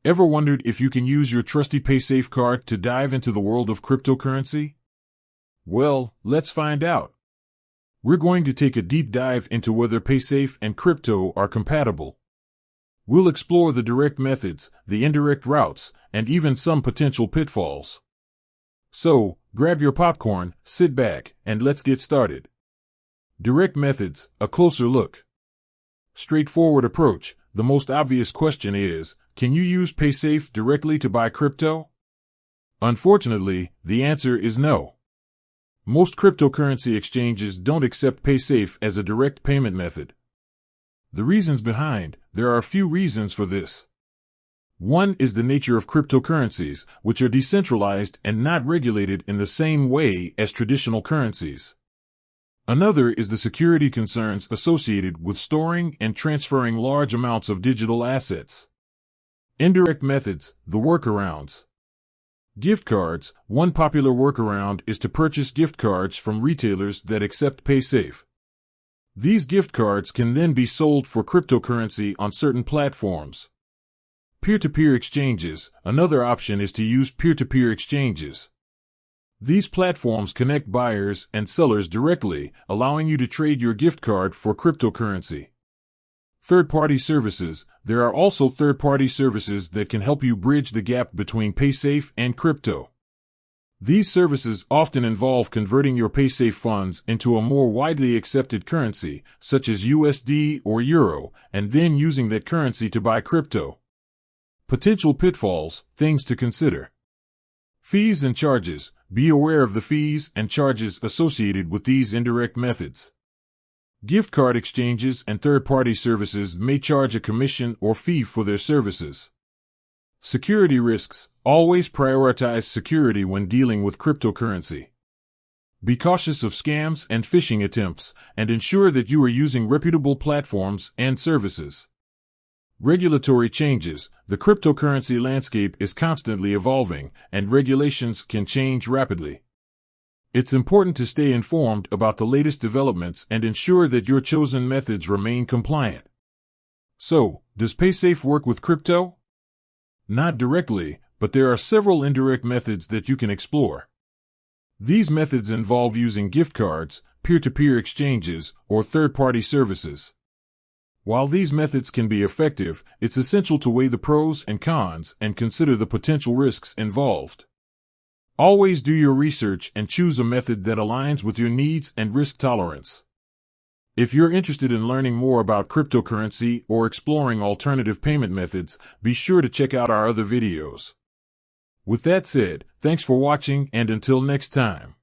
Ever wondered if you can use your trusty Paysafe card to dive into the world of cryptocurrency? Well, let's find out. We're going to take a deep dive into whether Paysafe and crypto are compatible. We'll explore the direct methods, the indirect routes, and even some potential pitfalls. So, grab your popcorn, sit back, and let's get started. Direct methods, a closer look. Straightforward approach. The most obvious question is, can you use Paysafe directly to buy crypto? Unfortunately, the answer is no. Most cryptocurrency exchanges don't accept Paysafe as a direct payment method. The reasons behind, there are a few reasons for this. One is the nature of cryptocurrencies, which are decentralized and not regulated in the same way as traditional currencies. Another is the security concerns associated with storing and transferring large amounts of digital assets. Indirect methods, the workarounds. Gift cards. One popular workaround is to purchase gift cards from retailers that accept Paysafe. These gift cards can then be sold for cryptocurrency on certain platforms. Peer-to-peer exchanges. Another option is to use peer-to-peer exchanges. These platforms connect buyers and sellers directly, allowing you to trade your gift card for cryptocurrency. Third-party services. There are also third-party services that can help you bridge the gap between Paysafe and crypto. These services often involve converting your Paysafe funds into a more widely accepted currency, such as USD or Euro, and then using that currency to buy crypto. Potential pitfalls, things to consider. Fees and charges. Be aware of the fees and charges associated with these indirect methods. Gift card exchanges and third-party services may charge a commission or fee for their services. Security risks. Always prioritize security when dealing with cryptocurrency. Be cautious of scams and phishing attempts, and ensure that you are using reputable platforms and services. Regulatory changes. The cryptocurrency landscape is constantly evolving, and regulations can change rapidly. It's important to stay informed about the latest developments and ensure that your chosen methods remain compliant. So, does Paysafe work with crypto? Not directly, but there are several indirect methods that you can explore. These methods involve using gift cards, peer-to-peer exchanges, or third-party services. While these methods can be effective, it's essential to weigh the pros and cons and consider the potential risks involved. Always do your research and choose a method that aligns with your needs and risk tolerance. If you're interested in learning more about cryptocurrency or exploring alternative payment methods, be sure to check out our other videos. With that said, thanks for watching, and until next time.